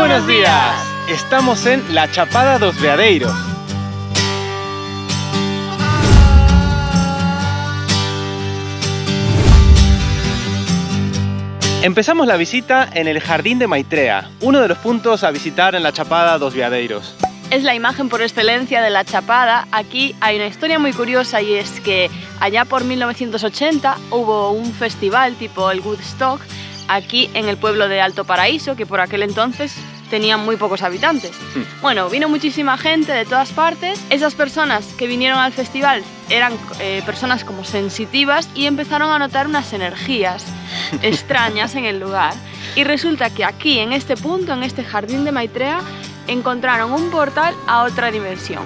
buenos días. Estamos en La Chapada dos Veadeiros. Empezamos la visita en el Jardín de Maitrea, uno de los puntos a visitar en La Chapada dos Veadeiros. Es la imagen por excelencia de La Chapada. Aquí hay una historia muy curiosa y es que allá por 1980 hubo un festival tipo el Woodstock aquí en el pueblo de Alto Paraíso, que por aquel entonces tenía muy pocos habitantes. Bueno, vino muchísima gente de todas partes. Esas personas que vinieron al festival eran personas como sensitivas y empezaron a notar unas energías extrañas en el lugar. Y resulta que aquí, en este punto, en este Jardín de Maitrea, encontraron un portal a otra dimensión.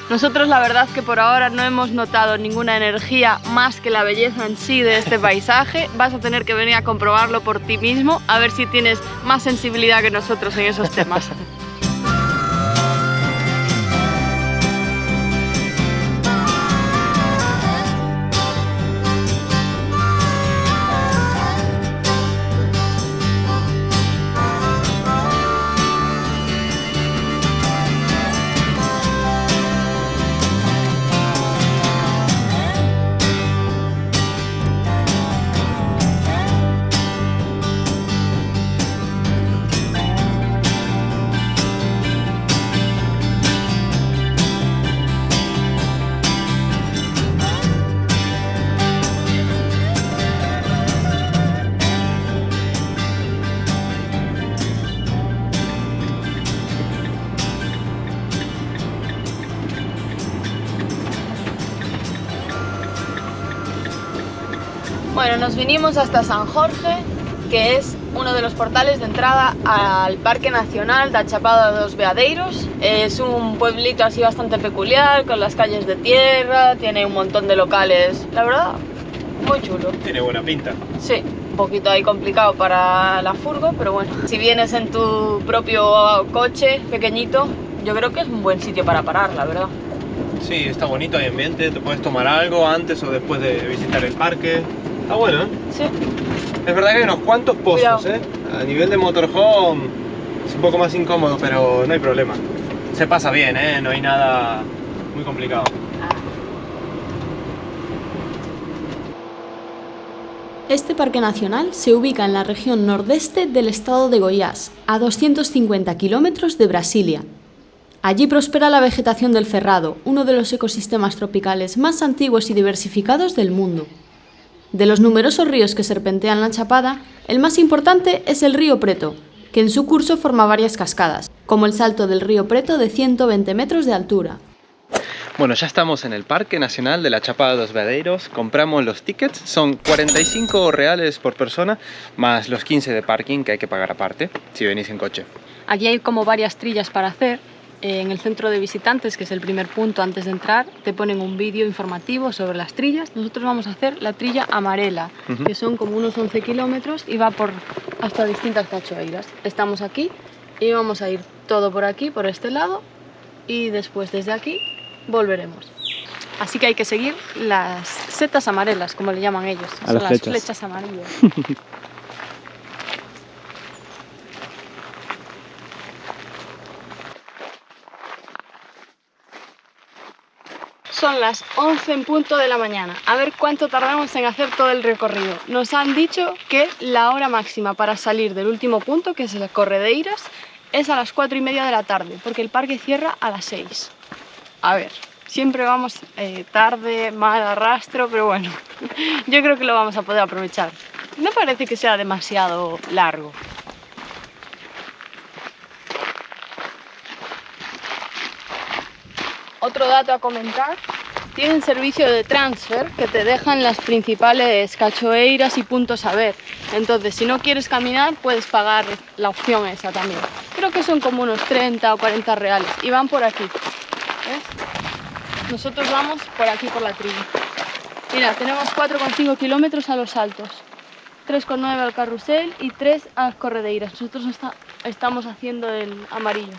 Nosotros la verdad que por ahora no hemos notado ninguna energía más que la belleza en sí de este paisaje. Vas a tener que venir a comprobarlo por ti mismo, a ver si tienes más sensibilidad que nosotros en esos temas. Bueno, nos vinimos hasta San Jorge, que es uno de los portales de entrada al Parque Nacional da Chapada dos Veadeiros. Es un pueblito así bastante peculiar, con las calles de tierra, tiene un montón de locales, la verdad, muy chulo. Tiene buena pinta. Sí, un poquito ahí complicado para la furgo, pero bueno, si vienes en tu propio coche pequeñito, yo creo que es un buen sitio para parar, la verdad. Sí, está bonito, hay ambiente, te puedes tomar algo antes o después de visitar el parque. Está bueno, ¿eh? Sí. Es verdad que hay unos cuantos pozos, ¿eh? A nivel de motorhome es un poco más incómodo, pero no hay problema. Se pasa bien, ¿eh? No hay nada muy complicado. Este parque nacional se ubica en la región nordeste del estado de Goiás, a 250 kilómetros de Brasilia. Allí prospera la vegetación del cerrado, uno de los ecosistemas tropicales más antiguos y diversificados del mundo. De los numerosos ríos que serpentean la Chapada, el más importante es el río Preto, que en su curso forma varias cascadas, como el salto del río Preto de 120 metros de altura. Bueno, ya estamos en el Parque Nacional de La Chapada dos Veadeiros. Compramos los tickets, son 45 reales por persona, más los 15 de parking que hay que pagar aparte, si venís en coche. Aquí hay como varias trillas para hacer. En el centro de visitantes, que es el primer punto antes de entrar, te ponen un vídeo informativo sobre las trillas. Nosotros vamos a hacer la trilla amarela, que son como unos 11 kilómetros y va por hasta distintas cachoeiras. Estamos aquí y vamos a ir todo por aquí, por este lado, y después desde aquí volveremos. Así que hay que seguir las setas amarelas, como le llaman ellos. Son las flechas amarillas. Son las 11 en punto de la mañana. A ver cuánto tardamos en hacer todo el recorrido. Nos han dicho que la hora máxima para salir del último punto, que es el Corredeiras, es a las 4:30 de la tarde, porque el parque cierra a las 6. A ver, siempre vamos tarde, mal arrastro, pero bueno, yo creo que lo vamos a poder aprovechar. No parece que sea demasiado largo. Otro dato a comentar, tienen servicio de transfer que te dejan las principales cachoeiras y puntos a ver. Entonces, si no quieres caminar, puedes pagar la opción esa también. Creo que son como unos 30 o 40 reales y van por aquí. ¿Ves? Nosotros vamos por aquí, por la trilla. Mira, tenemos 4,5 kilómetros a los saltos, 3,9 al carrusel y 3 a las corredeiras. Nosotros estamos haciendo el amarillo.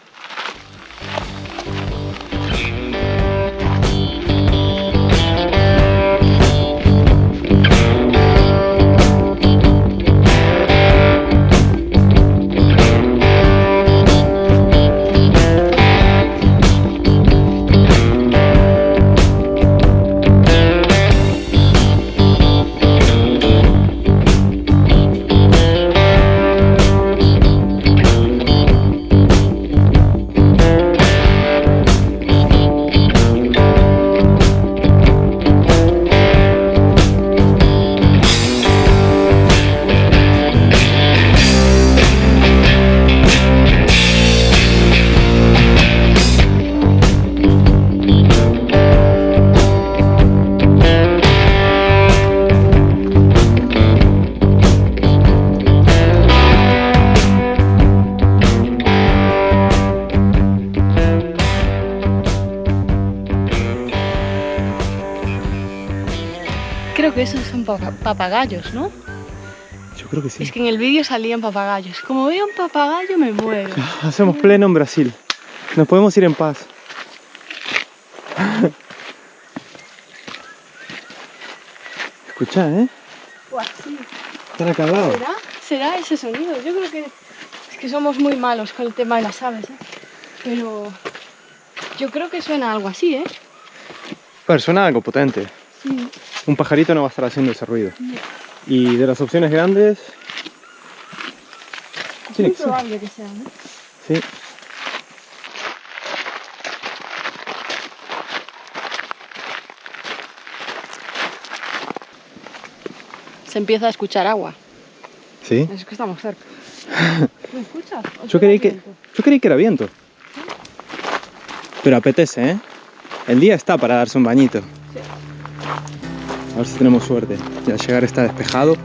esos son papagayos, ¿no? Yo creo que sí. Es que en el vídeo salían papagayos. Como veo un papagayo me muero. Hacemos pleno en Brasil. Nos podemos ir en paz. Escuchá, ¿eh? Buah, sí. Están acá al lado. ¿Será ese sonido? Yo creo que es que somos muy malos con el tema de las aves, ¿eh? Pero yo creo que suena algo así, ¿eh? Bueno, suena algo potente. Sí. Un pajarito no va a estar haciendo ese ruido. No. Y de las opciones grandes... Es tiene muy que ser. probable que sea, ¿no? Sí. Se empieza a escuchar agua. ¿Sí? Es que estamos cerca. ¿Me escuchas? ¿O Yo será creí viento? que era viento. Pero apetece, ¿eh? El día está para darse un bañito. Sí. A ver si tenemos suerte. Y al llegar está despejado.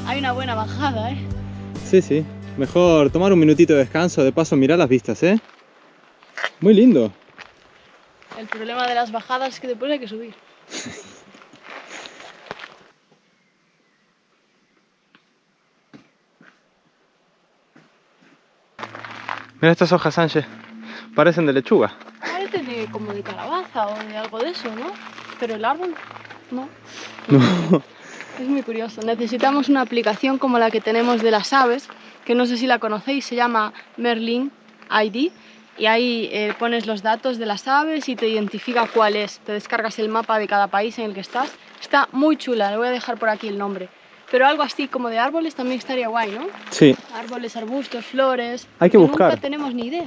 Hay una buena bajada, ¿eh? Sí, sí. Mejor tomar un minutito de descanso. De paso, mirar las vistas, ¿eh? Muy lindo. El problema de las bajadas es que después hay que subir. Mira estas hojas, Sánchez. Parecen de lechuga. Parece como de calabaza o de algo de eso, ¿no? Pero el árbol, no. No. Es muy curioso. Necesitamos una aplicación como la que tenemos de las aves, que no sé si la conocéis, se llama Merlin ID. Y ahí pones los datos de las aves y te identifica cuál es. Te descargas el mapa de cada país en el que estás. Está muy chula, le voy a dejar por aquí el nombre. Pero algo así como de árboles también estaría guay, ¿no? Sí. Árboles, arbustos, flores. Hay que buscar. Nunca tenemos ni idea.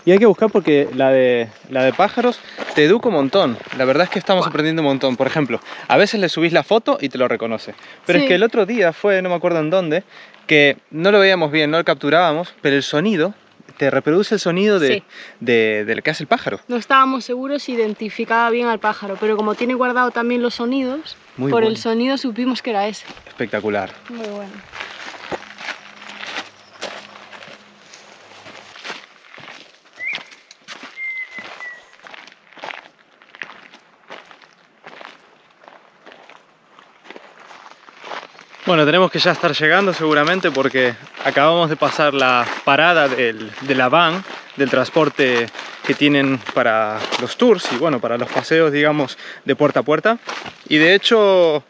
Y hay que buscar porque la de pájaros te educa un montón. La verdad es que estamos aprendiendo un montón. Por ejemplo, a veces le subís la foto y te lo reconoce. Pero Sí. es que el otro día fue, no me acuerdo en dónde, que no lo veíamos bien, no lo capturábamos, pero el sonido, te reproduce el sonido de lo que hace el pájaro. No estábamos seguros si identificaba bien al pájaro, pero como tiene guardado también los sonidos, Muy por bueno. el sonido supimos que era ese. Espectacular. Muy bueno. Bueno, tenemos que ya estar llegando seguramente porque acabamos de pasar la parada de la van, del transporte que tienen para los tours y bueno, para los paseos, digamos, de puerta a puerta. Y de hecho,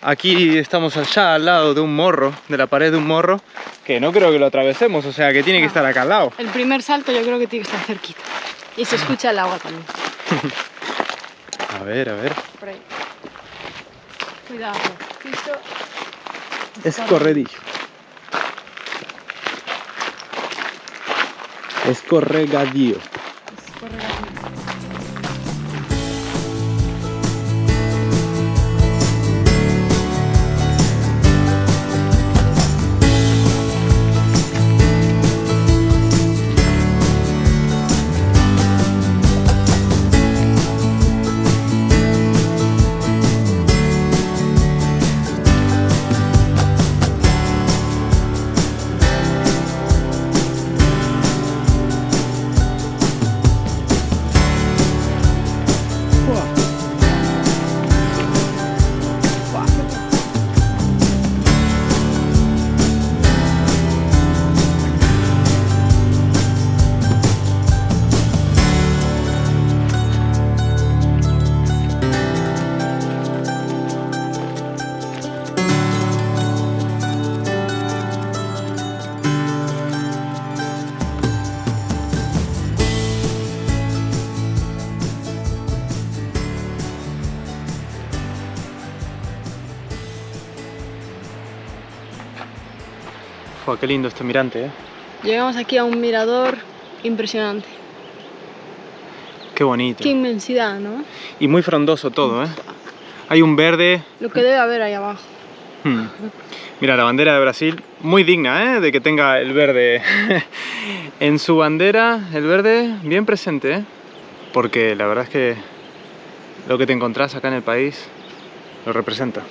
aquí estamos allá al lado de un morro, de la pared de un morro, que no creo que lo atravesemos, o sea que tiene que estar acá al lado. El primer salto yo creo que tiene que estar cerquita. Y se escucha el agua también. A ver, a ver. Por ahí. Cuidado. Esto Escorredillo. Escorregadillo. es correcto. Fua, qué lindo este mirante, ¿eh? Llegamos aquí a un mirador impresionante. Qué bonito. Qué inmensidad, ¿no? Y muy frondoso todo, ¿eh? Hay un verde. Lo que debe haber ahí abajo. Mira, la bandera de Brasil, muy digna, ¿eh? De que tenga el verde en su bandera, el verde bien presente, ¿eh? Porque la verdad es que lo que te encontrás acá en el país lo representa.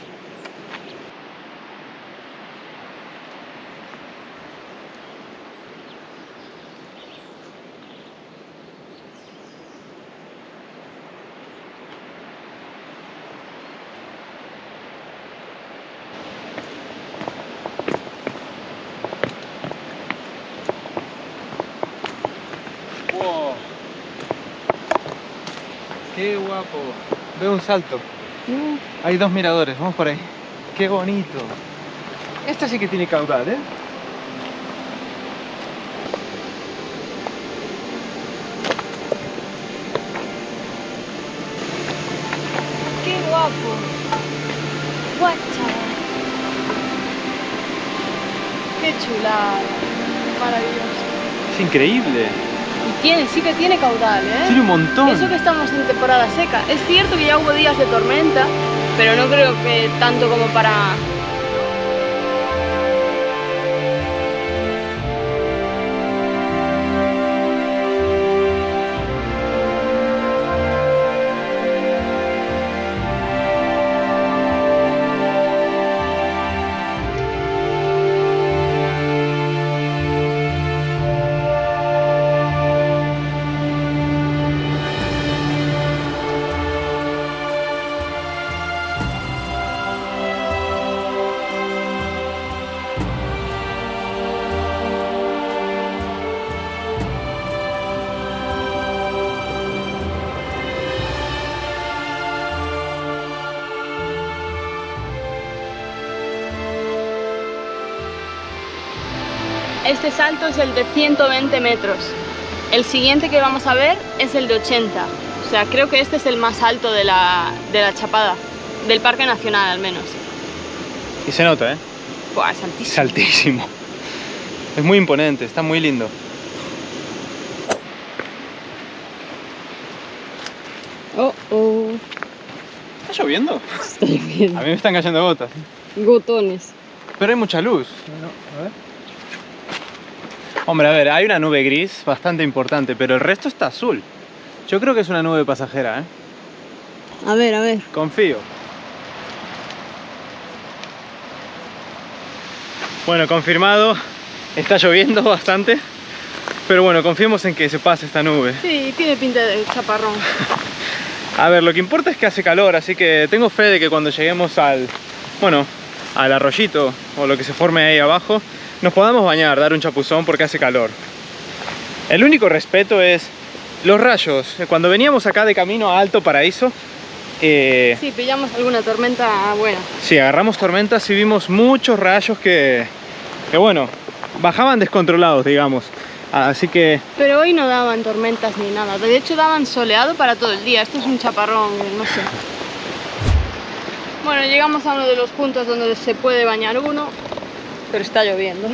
Wow. Qué guapo. Veo un salto. Hay dos miradores, vamos por ahí. Qué bonito. Esta sí que tiene caudal, ¿eh? Qué guapo. Guacha. Qué chulada. Maravilloso. Es increíble. Y sí que tiene caudal, ¿eh? Tiene un montón. Eso que estamos en temporada seca. Es cierto que ya hubo días de tormenta, pero no creo que tanto como para... Este salto es el de 120 metros. El siguiente que vamos a ver es el de 80. O sea, creo que este es el más alto de la chapada, del Parque Nacional al menos. Y se nota, ¿eh? Buah, es altísimo. Es altísimo. Es muy imponente, está muy lindo. Oh, oh. ¿Está lloviendo? Está lloviendo. A mí me están cayendo gotas. Gotones. Pero hay mucha luz. A ver. Hombre, a ver, hay una nube gris bastante importante, pero el resto está azul. Yo creo que es una nube pasajera, ¿eh? A ver. Confío. Bueno, confirmado. Está lloviendo bastante. Pero bueno, confiemos en que se pase esta nube. Sí, tiene pinta de chaparrón. A ver, lo que importa es que hace calor, así que tengo fe de que cuando lleguemos al arroyito o lo que se forme ahí abajo, nos podamos bañar, dar un chapuzón porque hace calor. El único respeto es los rayos. Cuando veníamos acá de camino a Alto Paraíso, sí, pillamos alguna tormenta buena. Sí, agarramos tormentas y vimos muchos rayos que bueno, bajaban descontrolados, digamos. Así que... Pero hoy no daban tormentas ni nada. De hecho daban soleado para todo el día. Esto es un chaparrón, no sé. Bueno, llegamos a uno de los puntos donde se puede bañar uno, pero está lloviendo.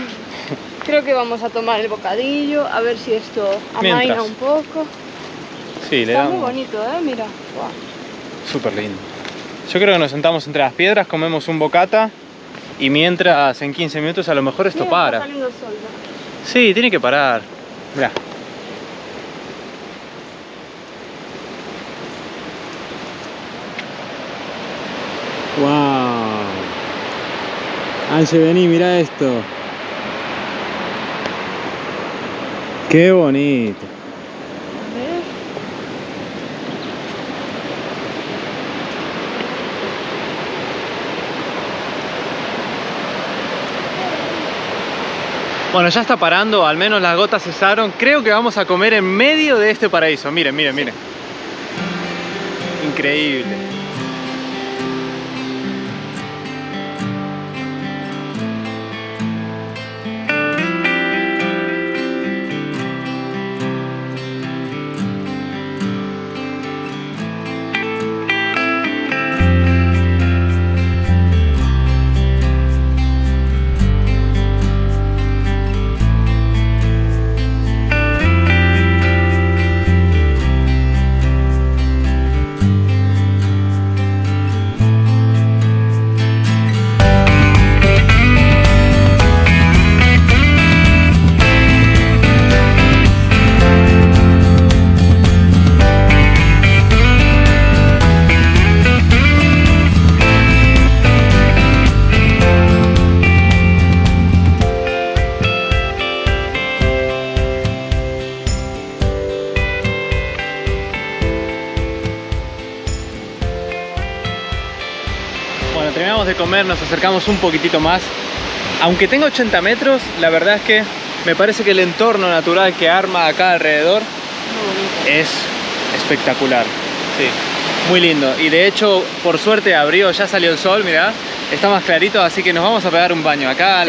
Creo que vamos a tomar el bocadillo, a ver si esto amaina un poco. Sí, le está damos. Muy bonito, mira. Wow. Súper lindo. Yo creo que nos sentamos entre las piedras, comemos un bocata y mientras en 15 minutos a lo mejor esto para. Está saliendo el sol, ¿no? Sí, tiene que parar. Mirá. Wow. Anche, vení, mira esto. Qué bonito. A ver. Bueno, ya está parando, al menos las gotas cesaron. Creo que vamos a comer en medio de este paraíso. Miren, miren, miren. Increíble. comer, nos acercamos un poquitito más. Aunque tenga 80 metros, la verdad es que me parece que el entorno natural que arma acá alrededor es espectacular. Sí, muy lindo. Y de hecho, por suerte abrió, ya salió el sol, mirá, está más clarito, así que nos vamos a pegar un baño. Acá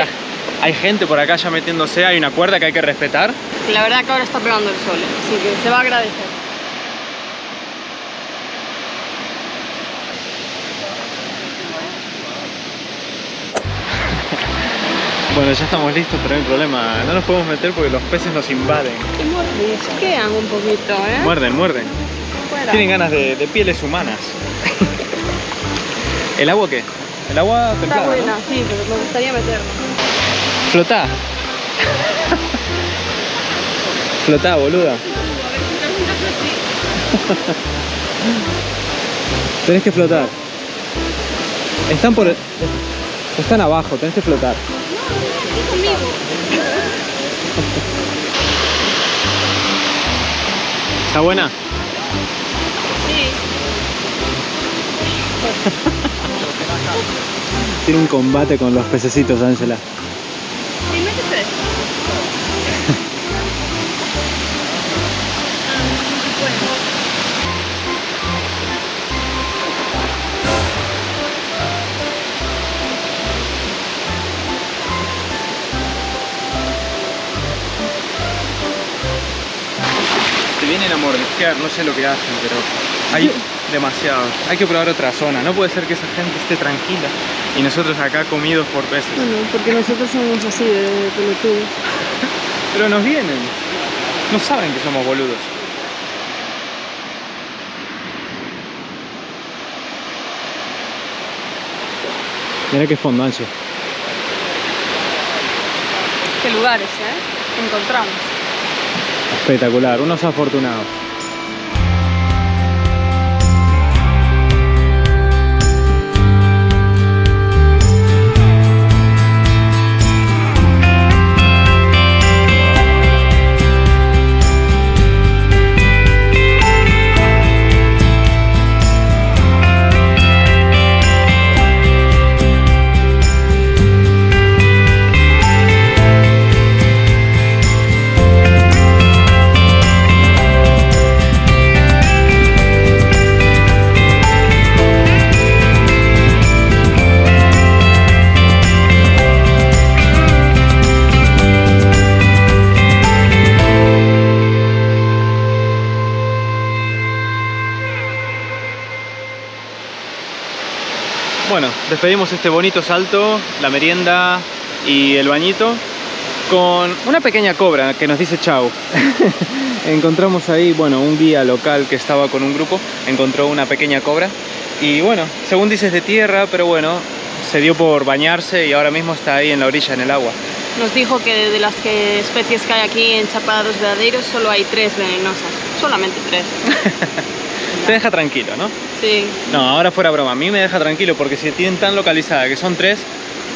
hay gente por acá ya metiéndose, hay una cuerda que hay que respetar. La verdad que ahora está pegando el sol, así que se va a agradecer. Bueno, ya estamos listos, pero no hay problema. No nos podemos meter porque los peces nos invaden. Y mordisquean un poquito, ¿eh? Muerden, muerden. Fuera. Tienen ganas de pieles humanas. ¿El agua qué? El agua templada, Está buena, ¿no? sí, pero me gustaría meterlo. Flotá. Flotá, boluda. Tenés que flotar. Están abajo, tenés que flotar. Aquí conmigo. ¿Está buena? Sí. Tiene un combate con los pececitos, Ángela. Sí, métete. Te vienen a mordisquear, no sé lo que hacen, pero hay demasiado. Hay que probar otra zona. No puede ser que esa gente esté tranquila y nosotros acá comidos por peces. Bueno, porque nosotros somos así de pelotudos. Pero nos vienen. No saben que somos boludos. Mira qué fondo, Ancho. Qué lugares, ¿eh? Encontramos. Espectacular, unos afortunados. Bueno, despedimos este bonito salto, la merienda y el bañito con una pequeña cobra que nos dice chau. Encontramos ahí, bueno, un guía local que estaba con un grupo, encontró una pequeña cobra y bueno, según dices de tierra, pero bueno, se dio por bañarse y ahora mismo está ahí en la orilla, en el agua. Nos dijo que de las especies que hay aquí en Chapada dos Veadeiros solo hay 3 venenosas. Solamente 3. Te deja tranquilo, ¿no? Sí. No, ahora fuera broma, a mí me deja tranquilo porque si tienen tan localizada que son 3,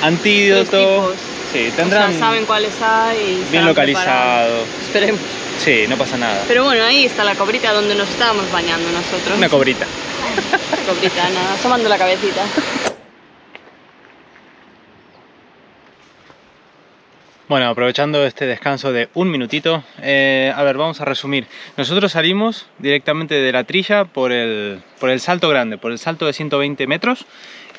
antídoto, 3 tipos. sí, tendrán O sea, saben cuáles hay y bien estarán localizado. preparados. Esperemos. Sí, no pasa nada. Pero bueno, ahí está la cobrita donde nos estábamos bañando nosotros. Una cobrita. Una cobrita, nada, asomando la cabecita. Bueno, aprovechando este descanso de un minutito, a ver, vamos a resumir. Nosotros salimos directamente de la trilla por el salto grande, por el salto de 120 metros,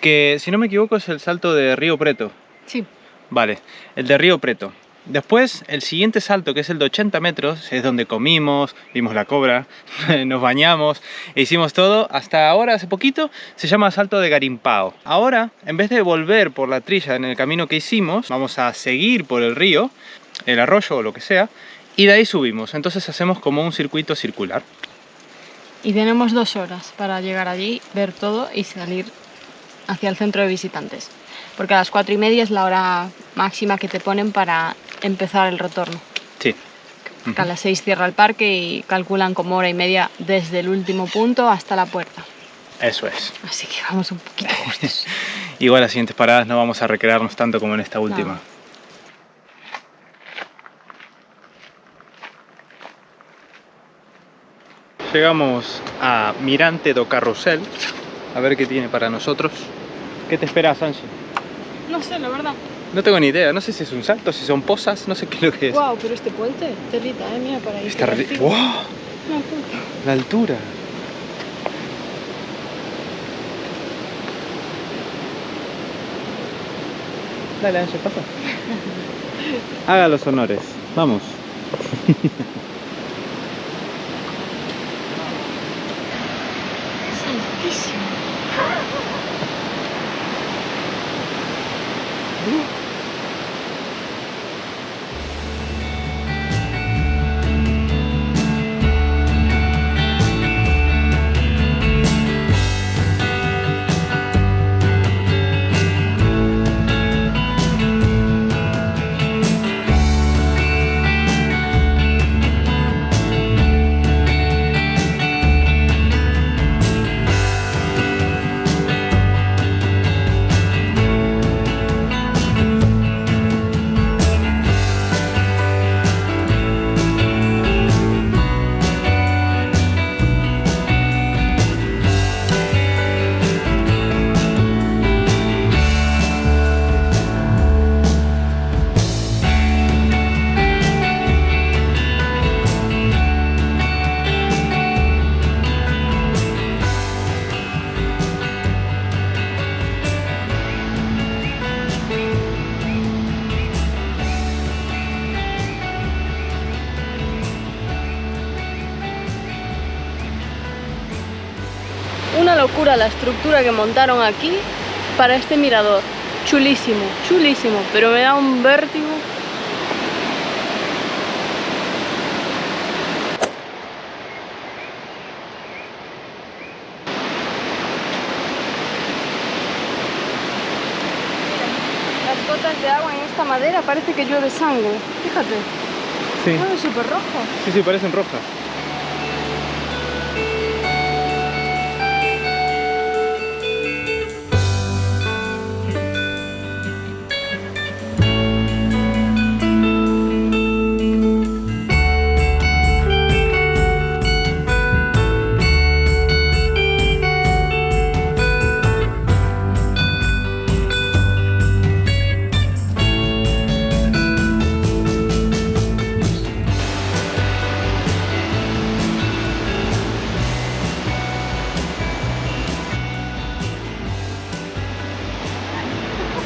que si no me equivoco es el salto de Río Preto. Sí. Vale, el de Río Preto. Después, el siguiente salto, que es el de 80 metros, es donde comimos, vimos la cobra, nos bañamos e hicimos todo. Hasta ahora, hace poquito, se llama Salto de Garimpao. Ahora, en vez de volver por la trilla en el camino que hicimos, vamos a seguir por el río, el arroyo o lo que sea, y de ahí subimos. Entonces hacemos como un circuito circular. Y tenemos 2 horas para llegar allí, ver todo y salir hacia el centro de visitantes. Porque a las 4:30 es la hora máxima que te ponen para empezar el retorno. Sí. Que a las 6 cierra el parque y calculan como 1:30 desde el último punto hasta la puerta. Eso es. Así que vamos un poquito justos. Igual las siguientes paradas no vamos a recrearnos tanto como en esta última. No. Llegamos a Mirante do Carrossel. A ver qué tiene para nosotros. ¿Qué te esperas, Angie? No sé, la verdad. No tengo ni idea, no sé si es un salto, si son pozas, no sé qué es lo que es. Wow, pero este puente, telita, mira para ahí. Está qué ¡wow! No, puta. La altura. Dale, Ángel, pasa. Haga los honores, vamos. Es altísimo. Una locura la estructura que montaron aquí para este mirador. Chulísimo, chulísimo, pero me da un vértigo. Las gotas de agua en esta madera parece que llueve sangre. Fíjate, Sí, es súper rojo. sí, parecen rojas.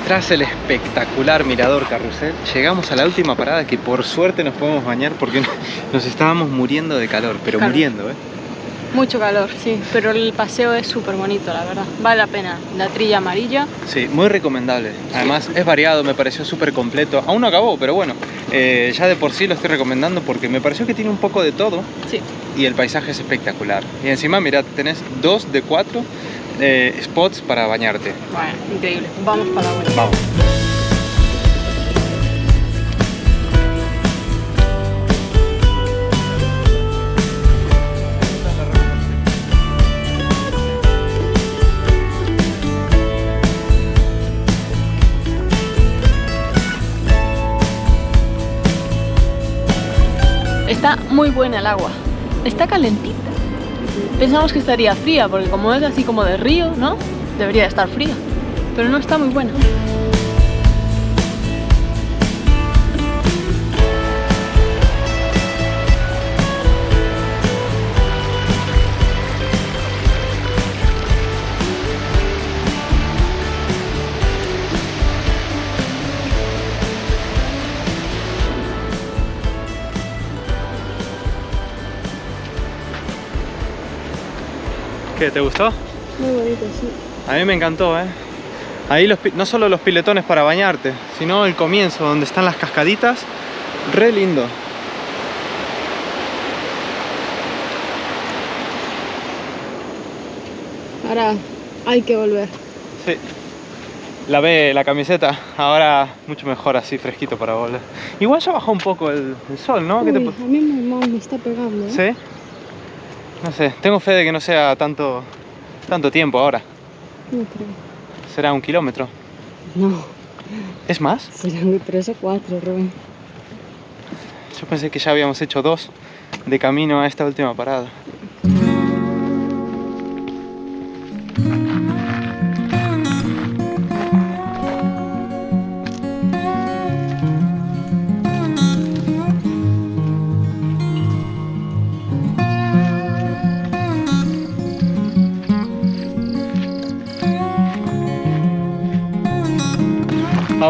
Tras el espectacular mirador Carrusel, llegamos a la última parada que por suerte nos podemos bañar porque nos estábamos muriendo de calor, pero Calor. muriendo, ¿eh? Mucho calor, sí, pero el paseo es súper bonito, la verdad. Vale la pena. La trilla amarilla. Sí, muy recomendable. Además es variado, me pareció súper completo. Aún no acabó, pero bueno, ya de por sí lo estoy recomendando porque me pareció que tiene un poco de todo Sí. y el paisaje es espectacular. Y encima, mirad, tenés 2 de 4 spots para bañarte. Bueno, increíble. Vamos para la vuelta. Vamos. Está muy buena el agua. Está calentita. Pensamos que estaría fría, porque como es así como de río, ¿no? Debería estar fría. Pero no está muy buena. ¿Qué, te gustó? Muy bonito, sí. A mí me encantó, ¿eh? Ahí no solo los piletones para bañarte, sino el comienzo, donde están las cascaditas. Re lindo. Ahora hay que volver. Sí. Lavé la camiseta, ahora mucho mejor así, fresquito para volver. Igual ya bajó un poco el sol, ¿no? ¿Qué te Uy, a mí me está pegando, ¿eh? ¿Sí? No sé, tengo fe de que no sea tanto tiempo ahora. No creo. Será 1 kilómetro. No, ¿Es más? serán 3 o 4, Rubén. Yo pensé que ya habíamos hecho 2 de camino a esta última parada.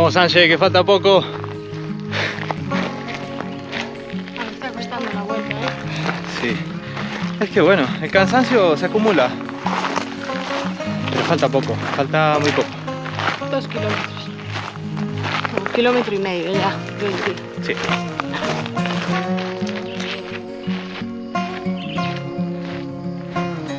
Vamos, Ángel, que falta poco. Me está costando la vuelta, ¿eh? Sí. Es que bueno, el cansancio se acumula. Pero falta poco, falta muy poco. 2 kilómetros. 1,5 kilómetros ya. Sí.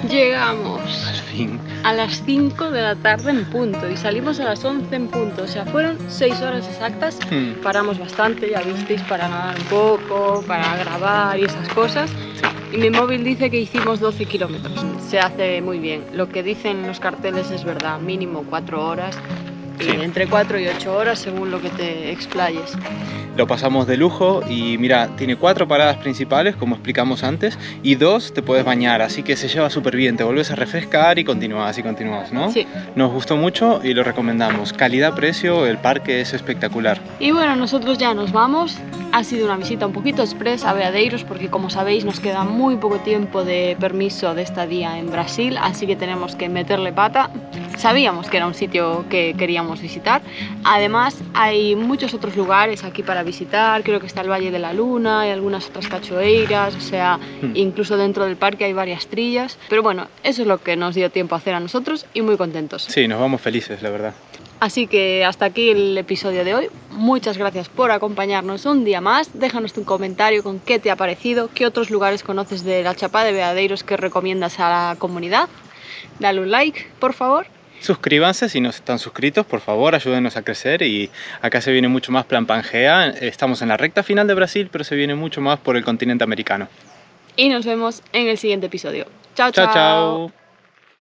Llegamos Al fin. a las 5 de la tarde en punto y salimos a las 11 en punto. O sea, fueron 6 horas exactas. Paramos bastante, ya visteis, para nadar un poco, para grabar y esas cosas. Y mi móvil dice que hicimos 12 kilómetros. Se hace muy bien. Lo que dicen los carteles es verdad, mínimo 4 horas. Y Sí. entre 4 y 8 horas según lo que te explayes. Lo pasamos de lujo y mira, tiene 4 paradas principales, como explicamos antes, y 2 te puedes bañar, así que se lleva súper bien, te vuelves a refrescar y continúas, ¿no? Sí. Nos gustó mucho y lo recomendamos. Calidad-precio, el parque es espectacular. Y bueno, nosotros ya nos vamos. Ha sido una visita un poquito express a Veadeiros porque, como sabéis, nos queda muy poco tiempo de permiso de estadía en Brasil, así que tenemos que meterle pata. Sabíamos que era un sitio que queríamos visitar. Además, hay muchos otros lugares aquí para visitar. Creo que está el Valle de la Luna, hay algunas otras cachoeiras, o sea, incluso dentro del parque hay varias trillas. Pero bueno, eso es lo que nos dio tiempo a hacer a nosotros y muy contentos. Sí, nos vamos felices, la verdad. Así que hasta aquí el episodio de hoy. Muchas gracias por acompañarnos un día más. Déjanos tu comentario con qué te ha parecido, qué otros lugares conoces de la Chapada de Veadeiros que recomiendas a la comunidad. Dale un like, por favor. Suscríbanse si no están suscritos, por favor, ayúdenos a crecer y acá se viene mucho más plan Pangea. Estamos en la recta final de Brasil, pero se viene mucho más por el continente americano. Y nos vemos en el siguiente episodio. Chao, Chao, chao.